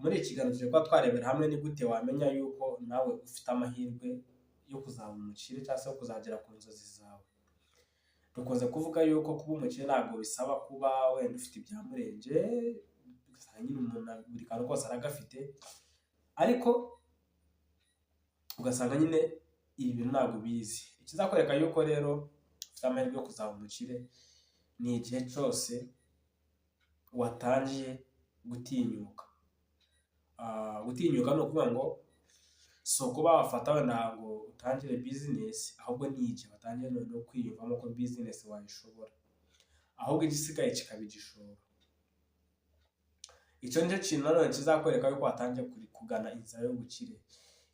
Muri iki kiganiro tuje kuba twarebera hamwe ni gute wamenya yuko nawe ufite amahirwe yo kuzaba umukire cyangwa se yo kuzagera ku nzozi zawe. Dukunze kuvuga yuko kuba umukire ntabwo bisaba kuba wenda ufite ibyamurenge, ugasanga nyine umuntu buri kantu kose aragafite, ariko ugasanga nyine ibi bintu ntabwo ubizi. Ikizakwereka yuko rero ufite amahirwe yo kuzaba umukire ni igihe cyose watangiye gutinyuka. Gutinyuka ni ukuvuga ngo si ukuba wafata wenda ngo utangire bizinesi, ahubwo ni igihe watangiye no kwiyumvamo ko bizinesi wayishobora, ahubwo igisigaye kikaba igishoro. Icyo nicyo kintu nanone kizakwereka yuko watangiye kugana inzira y'ubukire.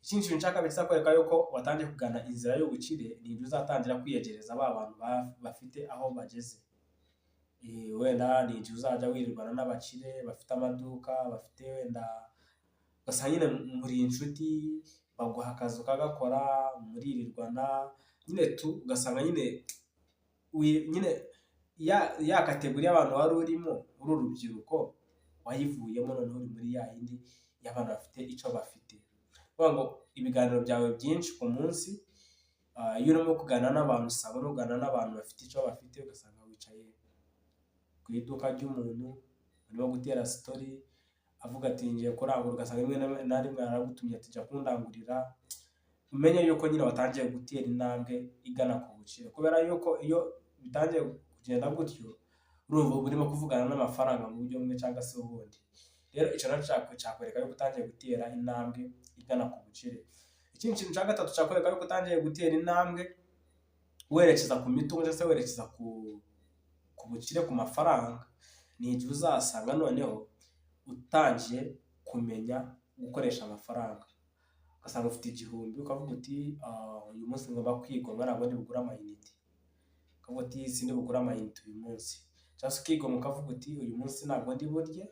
Ikindi kintu cya kabiri kizakwereka yuko watangiye kugana inzira y'ubukire ni ibyo uzatangira kwiyegereza ba bantu bafite aho bageze. Wenda ni igihe uzajya wirirwana n'abakire bafite amaduka, bafite wenda ugasanga nyine muri inshuti, baguha akazi ukagakora, muririrwana nyine ugasanga nyine ya kategori y'abantu wari urimo uri urubyiruko wayivuyemo, noneho uri muri ya yindi y'abantu bafite icyo bafite. Kuvuga ngo ibiganiro byawe byinshi ku munsi, iyo urimo kuganira n'abantu usanga uganira n'abantu bafite icyo bafite, ugasanga wicaye ku iduka ry'umuntu urimo gutera sitori avuga ati ngiye kurangura, ugasanga rimwe na rimwe aragutumye ati jya kundangurira. Umenye yuko nyine watangiye gutera intambwe igana ku bukire, kubera yuko iyo bitangiye kugenda gutyo urumva urimo kuvugana n'amafaranga mu buryo bumwe cyangwa se ubundi. Rero icyo nacyo cyakwereka yuko utangiye gutera intambwe igana ku bukire. Ikindi kintu cya gatatu cyakwereka yuko utangiye gutera intambwe werekeza ku mitungo cyangwa se werekeza ku bukire, ku mafaranga, ni igihe uzasanga noneho utangiye kumenya gukoresha amafaranga. Ugasanga ufite 1000 ukavuga uti uyu munsi ngomba kwigomwa ntabwo ndi bugura amayinite, ukavuga uti sindi bugura amayinite uyu munsi, cyangwa se ukigomwa ukavuga uti uyu munsi ntabwo ndi burye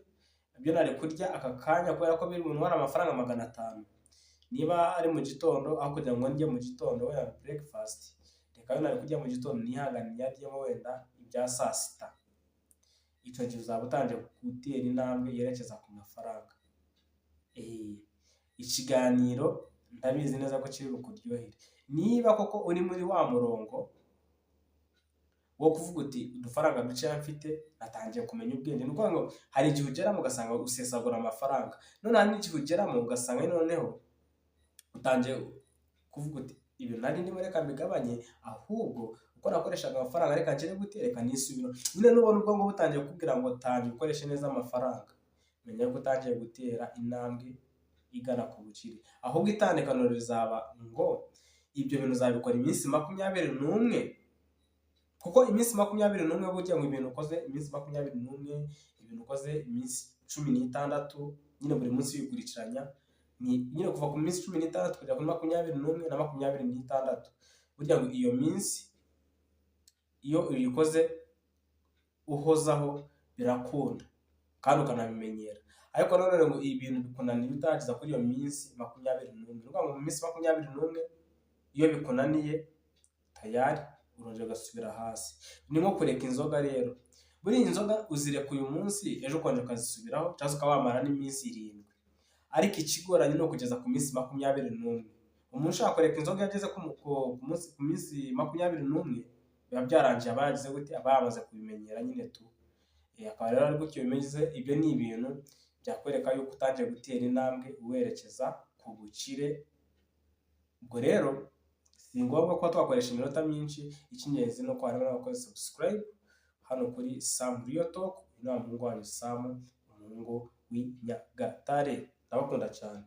ibyo nari kurya aka kanya kubera ko biri buntware amafaranga 500. Niba ari mu gitondo, aho kugira ngo ndye mu gitondo wenda breakfast, reka yo nari kurya mu gitondo nihangane nyaryemo wenda ibya saa sita. Icyo gihe uzaba utangiye gutera intambwe yerekeza ku mafaranga. Ikiganiro ndabizi neza ko kiri bukuryohere. Niba koko uri muri wa murongo wo kuvuga uti udufaranga duke mfite natangiye kumenya ubwenge, ni ukuvuga ngo hari igihe ugeramo ugasanga usesagura amafaranga, none hari n'igihe ugeramo ugasanga noneho utangiye kuvuga uti ibi nari ndimo reka mbigabanye, ahubwo uko nakoreshaga amafaranga reka ngere gutereka nisubira. Nyine nubona ubwonko butangiye kubwira ngo tangiye ukoreshe neza amafaranga, menya ko utangiye gutera intambwe igana ku bukire. Ahubwo itandukaniro rizaba ngo ibyo bintu uzabikora iminsi 21, kuko iminsi 21 burya ngo ibintu ukoze iminsi 21, ibintu ukoze iminsi 16, nyine buri munsi wikurikiranya, ni nyine kuva ku minsi 16 kugera kuri 21 na 26. Burya ngo iyo minsi iyo uyikoze uhozaho birakunda kandi ukanabimenyera, ariko none ngo ibintu bikunaniye utageza kuri iyo minsi 21. Uvuga ngo mu minsi 21 iyo bikunaniye tayari urongera ugasubira hasi. Ni nko kureka inzoga rero, buri inzoga uzireka uyu munsi, ejo ukongera ukazisubiraho cyangwa ukaba wamara n'iminsi 7, ariko ikigoranye ni ukugeza ku minsi 21. Umuntu ushaka kureka inzoga yageze ku minsi 21 biba byarangiye abagize gute, abamaze kubimenyera nyine tu. Akaba rero ari gutyo bimeze. Ibyo ni ibintu byakwereka yuko utangiye gutera intambwe werekeza ku bukire. Ubwo rero si ngombwa ko twakoresha iminota myinshi, icy'ingenzi no ko harimo n'abakoze subscribe hano kuri Sam Real Talk. Ni umuhungu wanyu Sam, umuhungu w'i Nyagatare. Ndabakunda cyane.